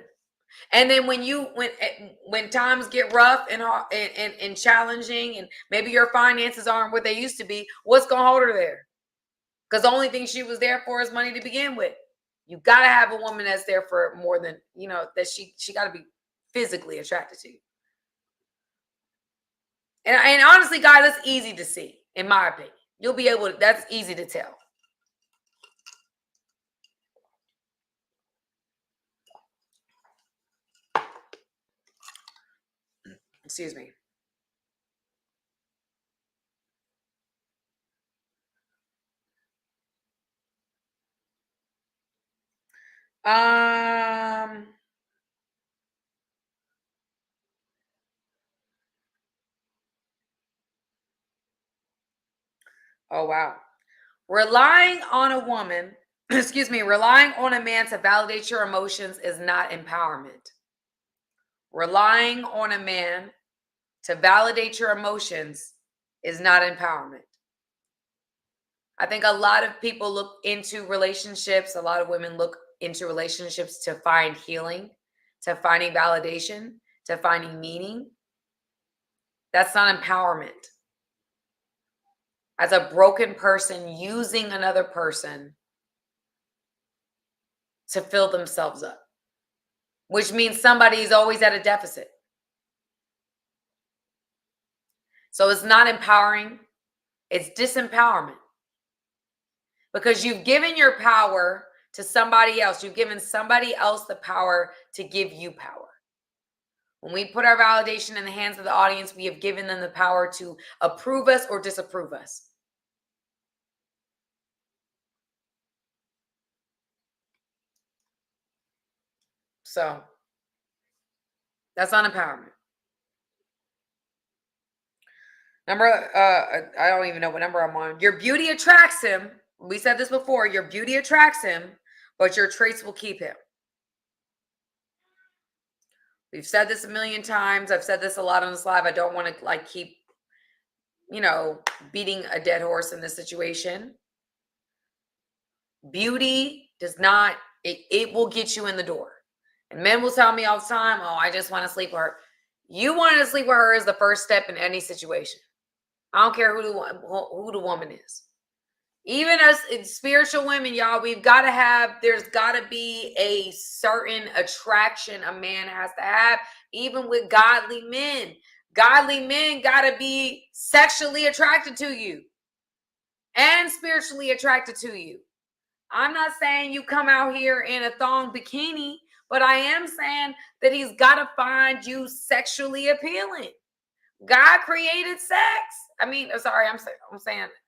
Speaker 1: And then when times get rough and challenging, and maybe your finances aren't what they used to be, what's going to hold her there? Because the only thing she was there for is money to begin with. You got to have a woman that's there for more than, that she got to be physically attracted to you. And honestly, guys, that's easy to see, in my opinion. You'll be able to, that's easy to tell. Excuse me. Oh, wow. Relying on a woman, relying on a man to validate your emotions is not empowerment. Relying on a man to validate your emotions is not empowerment. I think a lot of people look into relationships, a lot of women look into relationships to find healing, to finding validation, to finding meaning. That's not empowerment. As a broken person using another person to fill themselves up, which means somebody is always at a deficit. So it's not empowering, it's disempowerment. Because you've given your power to somebody else. You've given somebody else the power to give you power. When we put our validation in the hands of the audience, we have given them the power to approve us or disapprove us. So that's not empowerment. I don't even know what number I'm on. Your beauty attracts him. We said this before. Your beauty attracts him, but your traits will keep him. We've said this a million times. I've said this a lot on this live. I don't want to keep, beating a dead horse in this situation. Beauty does not, it will get you in the door. And men will tell me all the time, oh, I just want to sleep with her. You wanting to sleep with her is the first step in any situation. I don't care who the woman is. Even as spiritual women, y'all, there's got to be a certain attraction a man has to have, even with godly men. Godly men got to be sexually attracted to you and spiritually attracted to you. I'm not saying you come out here in a thong bikini, but I am saying that he's got to find you sexually appealing. God created sex. I'm saying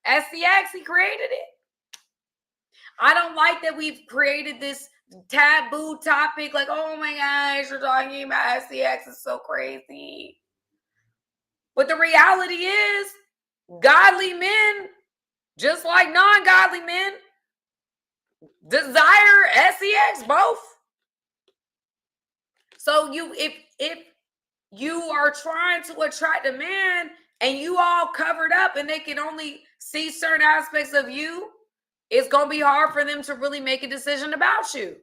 Speaker 1: SCX, he created it. I don't like that we've created this taboo topic. Like, oh my gosh, you're talking about SEX. It's so crazy. But the reality is, godly men, just like non-godly men, desire SEX both. So if you are trying to attract a man and you all covered up and they can only see certain aspects of you, it's going to be hard for them to really make a decision about you.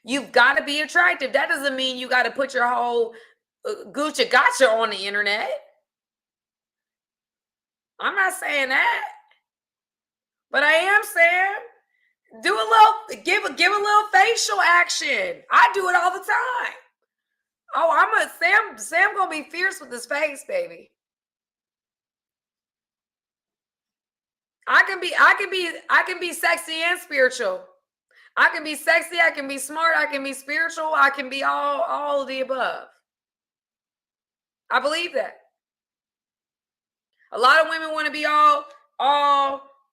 Speaker 1: You've got to be attractive. That doesn't mean you got to put your whole Gucci gotcha on the internet. I'm not saying that. But I am saying give a little facial action. I do it all the time. Oh, Sam gonna be fierce with his face, baby. I can be sexy and spiritual. I can be sexy, I can be smart, I can be spiritual, I can be all of the above. I believe that. A lot of women want to be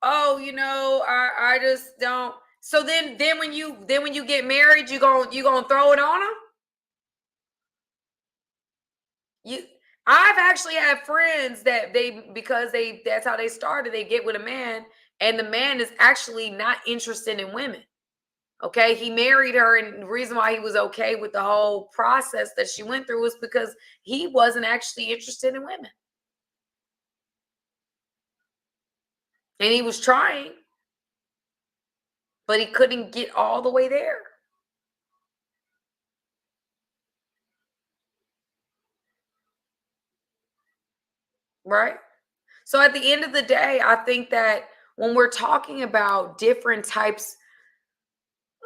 Speaker 1: oh, you know, I just don't. So then when you get married, you gonna throw it on them? I've actually had friends that that's how they started. They get with a man, and the man is actually not interested in women. Okay, he married her, and the reason why he was okay with the whole process that she went through was because he wasn't actually interested in women. And he was trying, but he couldn't get all the way there. Right? So at the end of the day, I think that when we're talking about different types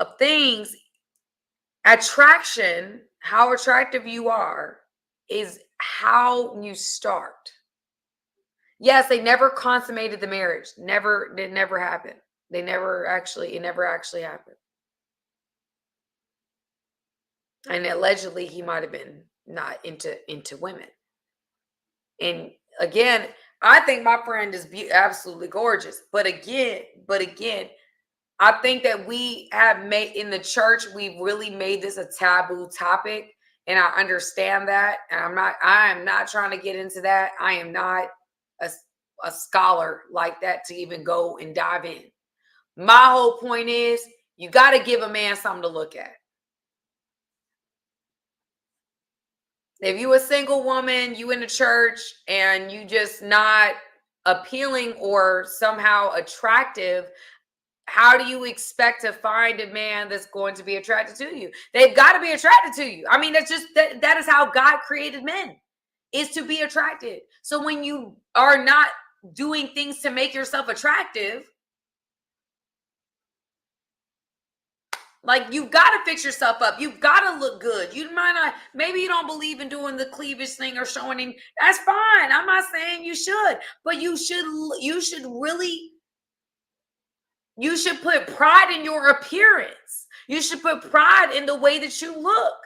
Speaker 1: of things, attraction, how attractive you are, is how you start. Yes, they never consummated the marriage. It never happened. It never actually happened. And allegedly he might have been not into women. And again, I think my friend is absolutely gorgeous. But again, I think that we have made in the church, we've really made this a taboo topic. And I understand that. And I am not trying to get into that. I am not a scholar like that to even go and dive in. My whole point is you got to give a man something to look at. If you a single woman, you in the church, and you just not appealing or somehow attractive, how do you expect to find a man that's going to be attracted to you? They've got to be attracted to you. I mean, that's just that is how God created men, is to be attracted. So when you are not doing things to make yourself attractive, like, you've got to fix yourself up. You've got to look good. You might not, maybe you don't believe in doing the cleavage thing or showing him. That's fine. I'm not saying you should, but you should put pride in your appearance. You should put pride in the way that you look.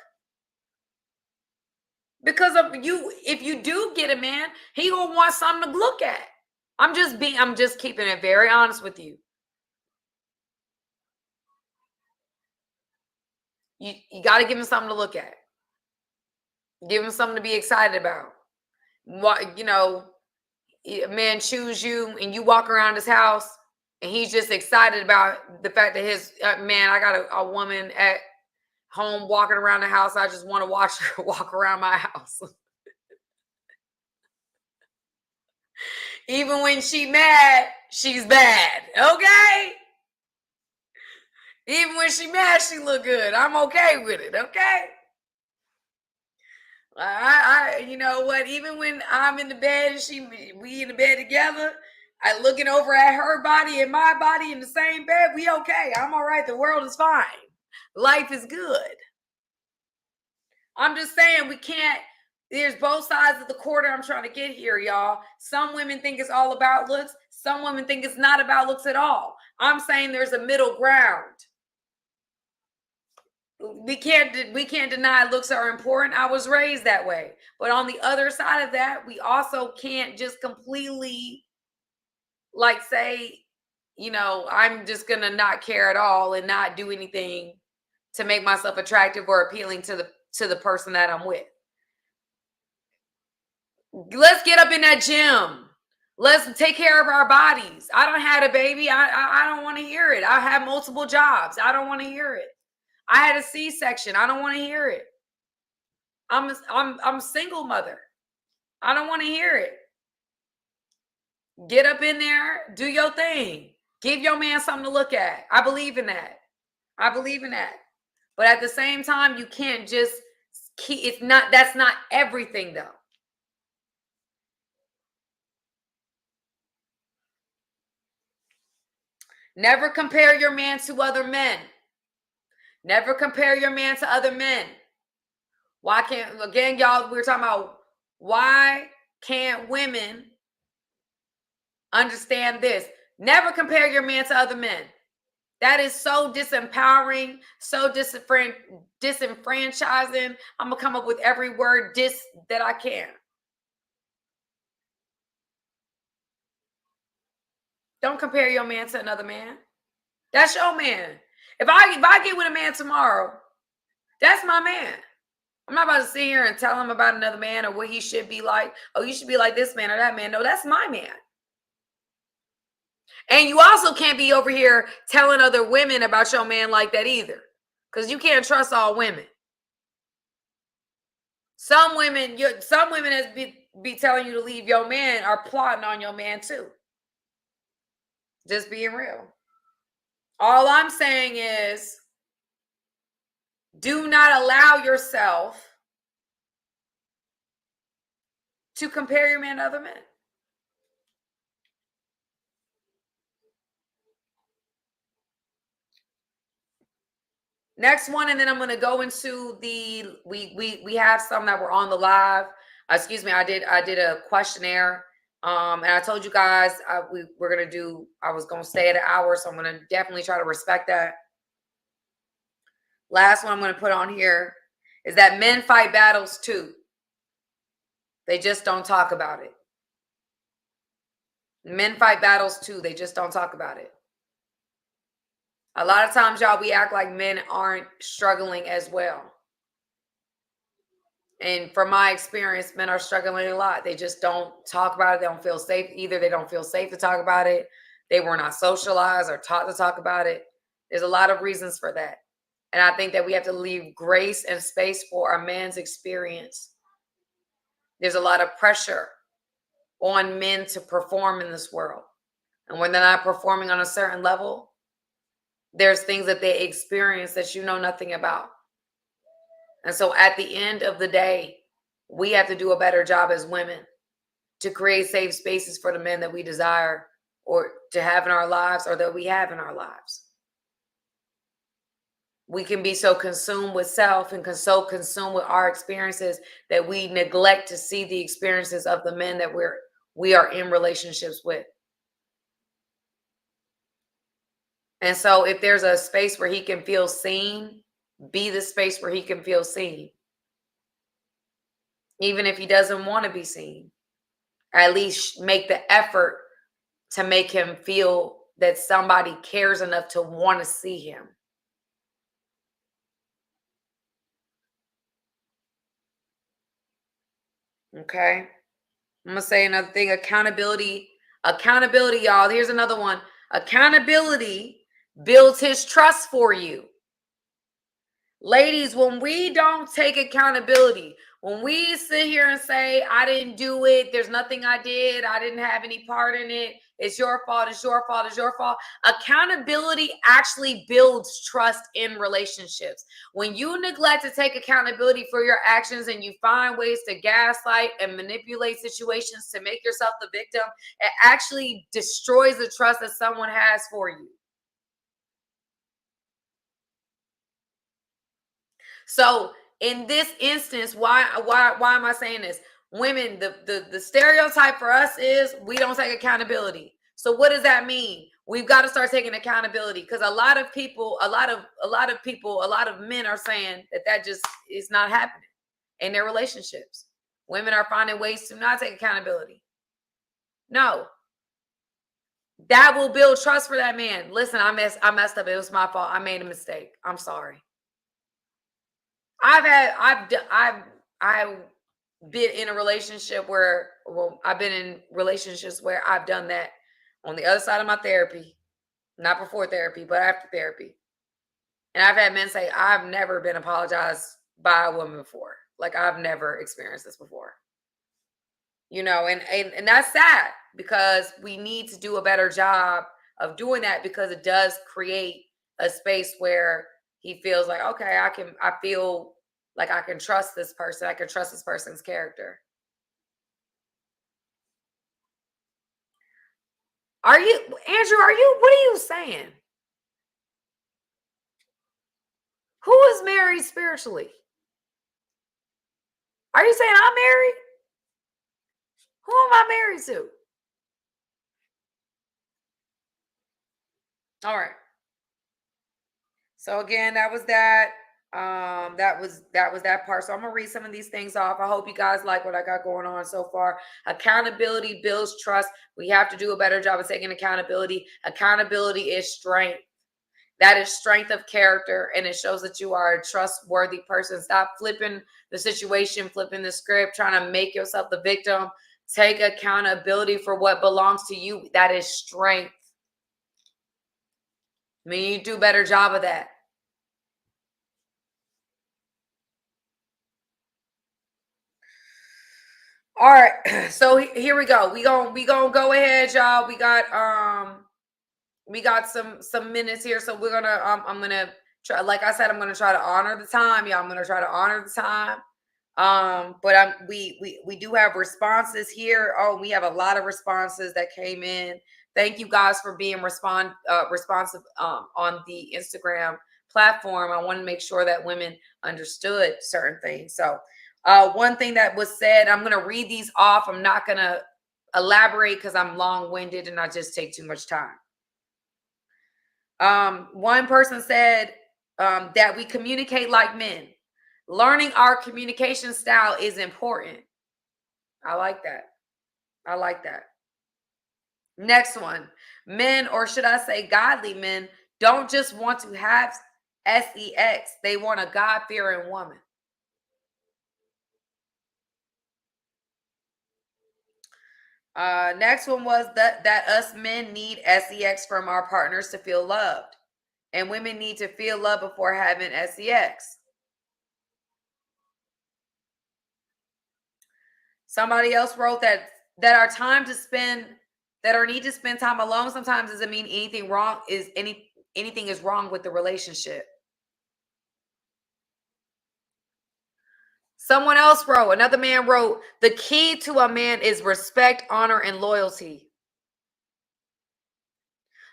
Speaker 1: Because if you do get a man, he gonna want something to look at. I'm just keeping it very honest with you. You got to give him something to look at. Give him something to be excited about. What, you know, a man choose you and you walk around his house and he's just excited about the fact that his man, I got a woman at home walking around the house. I just want to watch her walk around my house. Even when she mad, she's bad. Okay? Even when she mad, she look good. I'm okay with it. Okay? You know what? Even when I'm in the bed and we in the bed together, I looking over at her body and my body in the same bed. We okay. I'm all right. The world is fine. Life is good. I'm just saying we can't. There's both sides of the quarter I'm trying to get here, y'all. Some women think it's all about looks. Some women think it's not about looks at all. I'm saying there's a middle ground. We can't deny looks are important. I was raised that way. But on the other side of that, we also can't just completely, like, say, I'm just going to not care at all and not do anything to make myself attractive or appealing to the person that I'm with. Let's get up in that gym. Let's take care of our bodies. I don't have a baby. I don't want to hear it. I have multiple jobs. I don't want to hear it. I had a C-section. I don't want to hear it. I'm a single mother. I don't want to hear it. Get up in there, do your thing. Give your man something to look at. I believe in that. But at the same time, you can't just keep, that's not everything though. Never compare your man to other men. Never compare your man to other men. Why can't, again, y'all, we're talking about why can't women understand this? Never compare your man to other men. That is so disempowering, so disenfranchising. I'm going to come up with every word that I can. Don't compare your man to another man. That's your man. If I get with a man tomorrow, that's my man. I'm not about to sit here and tell him about another man or what he should be like. Oh, you should be like this man or that man. No, that's my man. And you also can't be over here telling other women about your man like that either. Because you can't trust all women. Some women that be telling you to leave your man are plotting on your man too. Just being real. All I'm saying is, do not allow yourself to compare your man to other men. Next one, and then I'm going to go into we have some that were on the live. Excuse me, I did a questionnaire. And I told you guys I was going to stay at an hour, so I'm going to definitely try to respect that. Last one I'm going to put on here is that men fight battles too. They just don't talk about it. Men fight battles too. They just don't talk about it. A lot of times, y'all, we act like men aren't struggling as well. And from my experience, men are struggling a lot. They just don't talk about it. They don't feel safe. Either they don't feel safe to talk about it. They were not socialized or taught to talk about it. There's a lot of reasons for that. And I think that we have to leave grace and space for a man's experience. There's a lot of pressure on men to perform in this world. And when they're not performing on a certain level, there's things that they experience that you know nothing about. And so at the end of the day, we have to do a better job as women to create safe spaces for the men that we desire or to have in our lives or that we have in our lives. We can be so consumed with self and so consumed with our experiences that we neglect to see the experiences of the men that we are in relationships with. And so if there's a space where he can feel seen, be the space where he can feel seen. Even if he doesn't want to be seen, at least make the effort to make him feel that somebody cares enough to want to see him. Okay. I'm going to say another thing. Accountability, y'all. Here's another one. Accountability builds his trust for you. Ladies, when we don't take accountability, when we sit here and say, I didn't do it, there's nothing I did, I didn't have any part in it, it's your fault, it's your fault, it's your fault. Accountability actually builds trust in relationships. When you neglect to take accountability for your actions and you find ways to gaslight and manipulate situations to make yourself the victim, it actually destroys the trust that someone has for you. So in this instance, why am I saying this? Women, the stereotype for us is we don't take accountability. So what does that mean? We've got to start taking accountability because a lot of men are saying that just is not happening in their relationships. Women are finding ways to not take accountability. No. That will build trust for that man. Listen, I messed up. It was my fault. I made a mistake. I'm sorry. I've been in a relationship where, well, I've been in relationships where I've done that on the other side of my therapy, not before therapy, but after therapy. And I've had men say, I've never been apologized by a woman before. Like, I've never experienced this before. You know, and that's sad, because we need to do a better job of doing that, because it does create a space where he feels like, okay, I feel like I can trust this person. I can trust this person's character. Are you, Andrew, what are you saying? Who is married spiritually? Are you saying I'm married? Who am I married to? All right. So again, that was that. That was that part. So I'm gonna read some of these things off. I hope you guys like what I got going on so far. Accountability builds trust. We have to do a better job of taking accountability. Accountability is strength. That is strength of character, and it shows that you are a trustworthy person. Stop flipping the situation, flipping the script, trying to make yourself the victim. Take accountability for what belongs to you. That is strength. I mean, you do a better job of that. All right, so here we go. We gonna go ahead, y'all. We got some minutes here, so we're gonna I'm gonna try. Like I said, I'm gonna try to honor the time, y'all. I'm gonna try to honor the time. But we do have responses here. Oh, we have a lot of responses that came in. Thank you guys for being responsive on the Instagram platform. I want to make sure that women understood certain things. So one thing that was said, I'm going to read these off. I'm not going to elaborate because I'm long-winded and I just take too much time. One person said that we communicate like men. Learning our communication style is important. I like that. I like that. Next one. Men, or should I say godly men, don't just want to have sex. They want a God-fearing woman. Next one was that us men need sex from our partners to feel loved. And women need to feel love before having sex. Somebody else wrote that our time to spend, that our need to spend time alone sometimes doesn't mean anything wrong is anything is wrong with the relationship. Someone else wrote, another man wrote, the key to a man is respect, honor, and loyalty.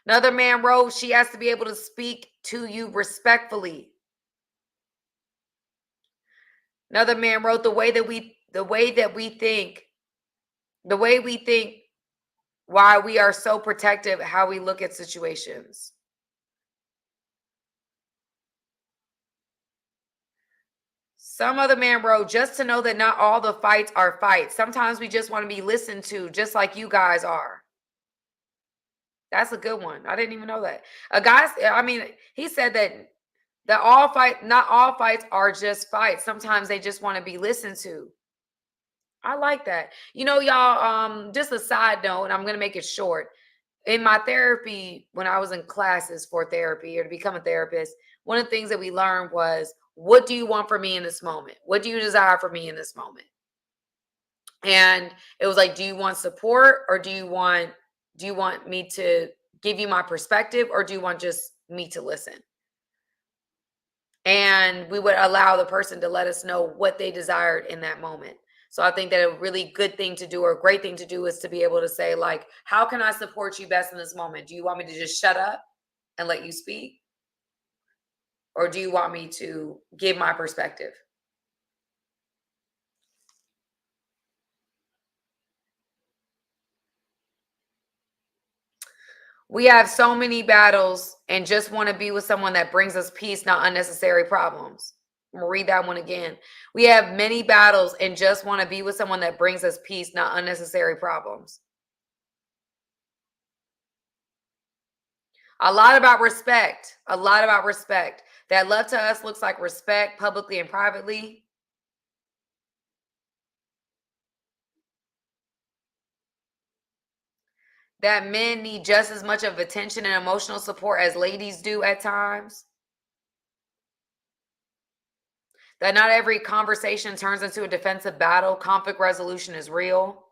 Speaker 1: Another man wrote, she has to be able to speak to you respectfully. Another man wrote, the way we think why we are so protective, how we look at situations. Some other man wrote, just to know that not all the fights are fights. Sometimes we just want to be listened to, just like you guys are. That's a good one. I didn't even know that. A guy, I mean, he said that not all fights are just fights. Sometimes they just want to be listened to. I like that. You know, y'all, just a side note, and I'm gonna make it short. In my therapy, when I was in classes for therapy or to become a therapist, one of the things that we learned was, what do you want from me in this moment? What do you desire from me in this moment? And it was like, do you want support, or do you want me to give you my perspective, or do you want just me to listen? And we would allow the person to let us know what they desired in that moment. So I think that a really good thing to do, or a great thing to do, is to be able to say, like, how can I support you best in this moment? Do you want me to just shut up and let you speak? Or do you want me to give my perspective? We have so many battles and just want to be with someone that brings us peace, not unnecessary problems. I'm gonna read that one again. We have many battles and just want to be with someone that brings us peace, not unnecessary problems. A lot about respect. A lot about respect. That love to us looks like respect publicly and privately. That men need just as much of attention and emotional support as ladies do at times. That not every conversation turns into a defensive battle. Conflict resolution is real.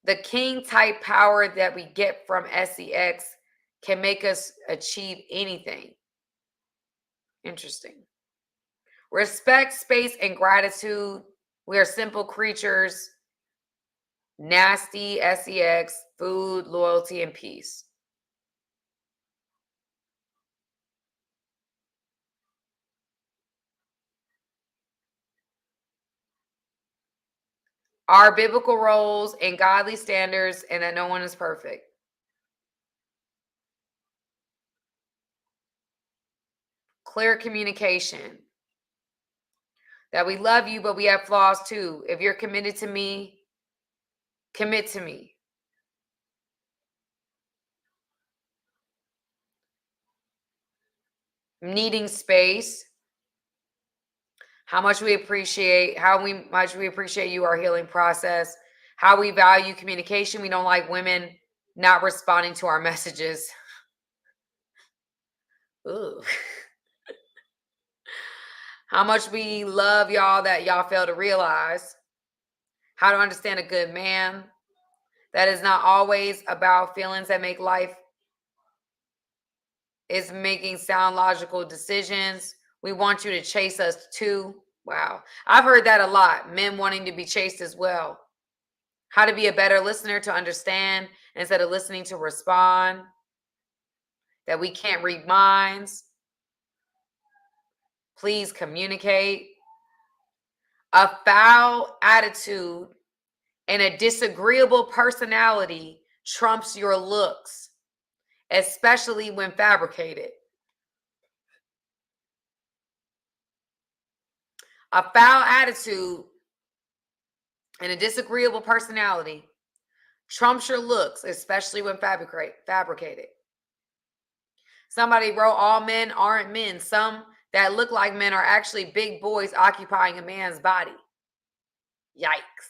Speaker 1: The king type power that we get from sex can make us achieve anything. Interesting. Respect, space, and gratitude. We are simple creatures. Nasty, sex, food, loyalty, and peace. Our biblical roles and godly standards, and that no one is perfect. Clear communication. That we love you, but we have flaws too. If you're committed to me, commit to me. Needing space. How much we appreciate you, our healing process. How we value communication. We don't like women not responding to our messages. Ooh. How much we love y'all that y'all fail to realize. How to understand a good man. That is not always about feelings that make life. Is making sound logical decisions. We want you to chase us too. Wow. I've heard that a lot. Men wanting to be chased as well. How to be a better listener to understand instead of listening to respond. That we can't read minds. Please communicate. A foul attitude and a disagreeable personality trumps your looks, especially when fabricated. A foul attitude and a disagreeable personality trumps your looks, especially when fabricated. Somebody wrote, all men aren't men. Some that look like men are actually big boys occupying a man's body. Yikes.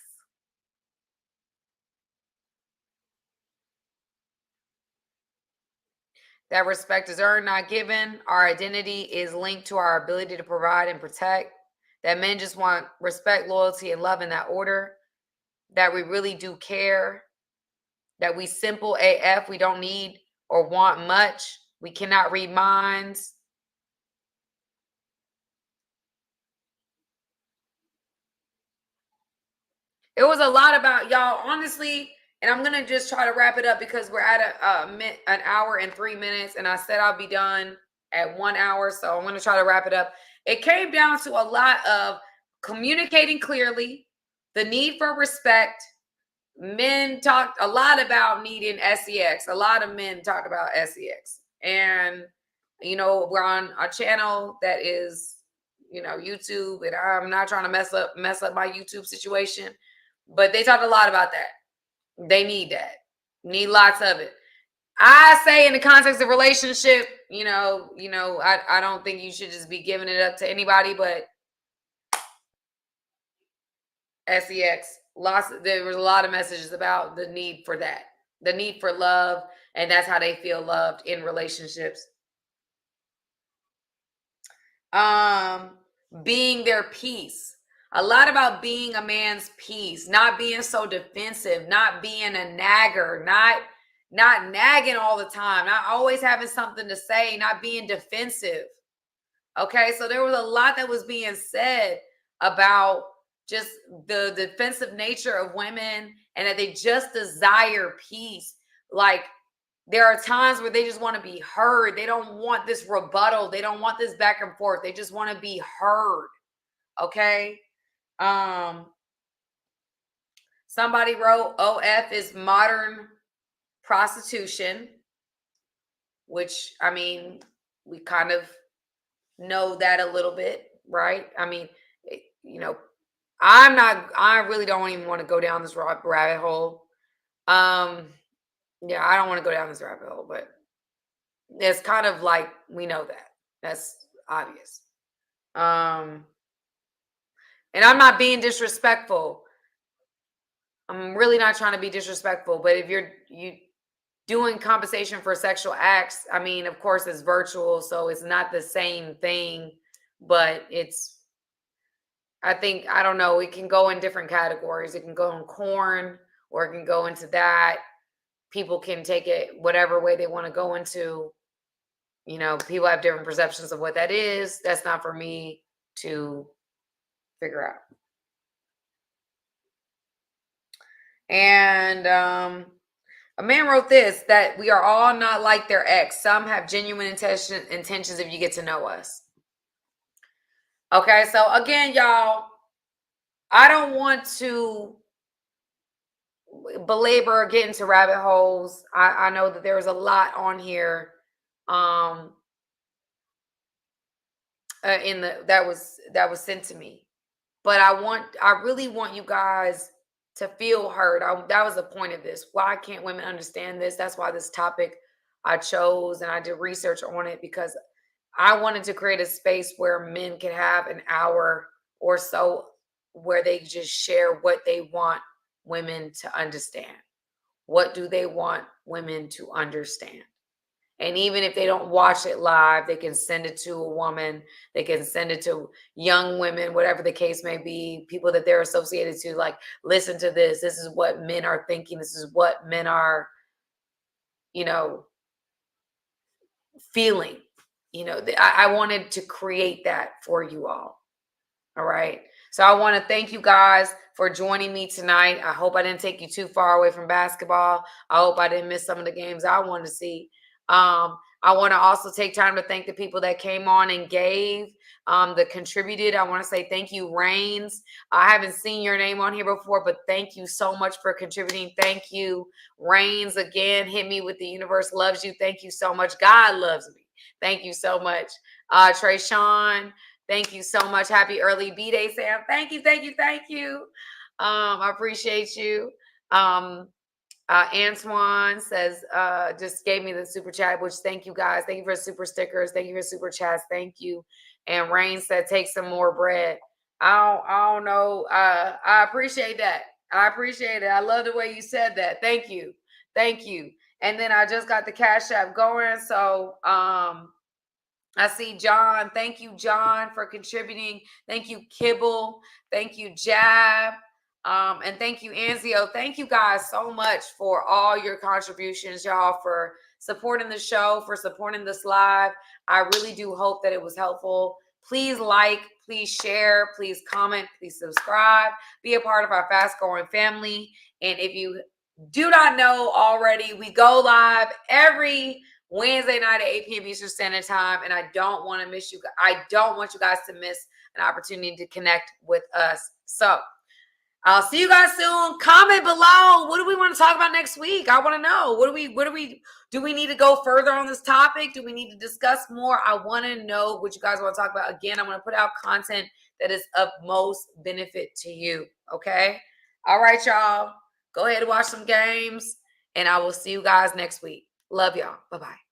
Speaker 1: That respect is earned, not given. Our identity is linked to our ability to provide and protect. That men just want respect, loyalty, and love in that order. That we really do care. That we simple AF. We don't need or want much. We cannot read minds. It was a lot about y'all, honestly. And I'm gonna just try to wrap it up because we're at an hour and 3 minutes, and I said I'll be done at 1 hour, so I'm gonna try to wrap it up. It came down to a lot of communicating clearly, the need for respect. Men talked a lot about needing sex. A lot of men talk about sex, and we're on a channel that is YouTube, and I'm not trying to mess up my YouTube situation, but they talked a lot about that. They need that. Need lots of it. I say in the context of relationship, I don't think you should just be giving it up to anybody, but sex. There was a lot of messages about the need for that. The need for love, and that's how they feel loved in relationships. Being their peace. A lot about being a man's peace, not being so defensive, not being a nagger, not nagging all the time, not always having something to say, not being defensive. Okay, so there was a lot that was being said about just the defensive nature of women and that they just desire peace. Like, there are times where they just want to be heard. They don't want this rebuttal. They don't want this back and forth. They just want to be heard. Okay. Somebody wrote OF is modern prostitution, which, I mean, we kind of know that a little bit, right? I mean, I really don't even want to go down this rabbit hole. Yeah, I don't want to go down this rabbit hole, but it's kind of like we know that. That's obvious. Um, and I'm not being disrespectful. I'm really not trying to be disrespectful, but if you doing compensation for sexual acts, I mean, of course it's virtual, so it's not the same thing, but it's I think I don't know, it can go in different categories. It can go in corn or it can go into that. People can take it whatever way they want to go into. You know, people have different perceptions of what that is. That's not for me to figure out. And a man wrote this that we are all not like their ex. Some have genuine intentions if you get to know us. Okay, so again, y'all, I don't want to belabor or get into rabbit holes. I know that there's a lot on here um in the that was sent to me. But I really want you guys to feel heard. That was the point of this. Why can't women understand this? That's why this topic I chose and I did research on it because I wanted to create a space where men can have an hour or so where they just share what they want women to understand. What do they want women to understand? And even if they don't watch it live, they can send it to a woman. They can send it to young women, whatever the case may be, people that they're associated to. Like, listen to this. This is what men are thinking. This is what men are, you know, feeling. You know, I wanted to create that for you all. All right. So I want to thank you guys for joining me tonight. I hope I didn't take you too far away from basketball. I hope I didn't miss some of the games I wanted to see. I want to also take time to thank the people that came on and gave, that contributed. I want to say thank you, Rains. I haven't seen your name on here before, but thank you so much for contributing. Thank you, Rains. Again, hit me with the universe loves you. Thank you so much. God loves me. Thank you so much. Trey Sean. Thank you so much. Happy early B-Day, Sam. Thank you, thank you, thank you. I appreciate you. Antoine says, just gave me the super chat, which thank you guys. Thank you for super stickers. Thank you for super chats. Thank you. And Rain said, take some more bread. I don't know. I appreciate that. I appreciate it. I love the way you said that. Thank you. Thank you. And then I just got the Cash App going. So, I see John. Thank you, John, for contributing. Thank you, Kibble. Thank you, Jab. And thank you, Anzio. Thank you guys so much for all your contributions, y'all, for supporting the show, for supporting this live. I really do hope that it was helpful. Please like, please share, please comment, please subscribe. Be a part of our fast growing family. And if you do not know already, we go live every Wednesday night at 8 p.m. Eastern Standard Time, and I don't want to miss you. I don't want you guys to miss an opportunity to connect with us. So I'll see you guys soon. Comment below. What do we want to talk about next week? I want to know. Do we need to go further on this topic? Do we need to discuss more? I want to know what you guys want to talk about. Again, I'm going to put out content that is of most benefit to you. Okay. All right, y'all. Go ahead and watch some games, and I will see you guys next week. Love y'all. Bye-bye.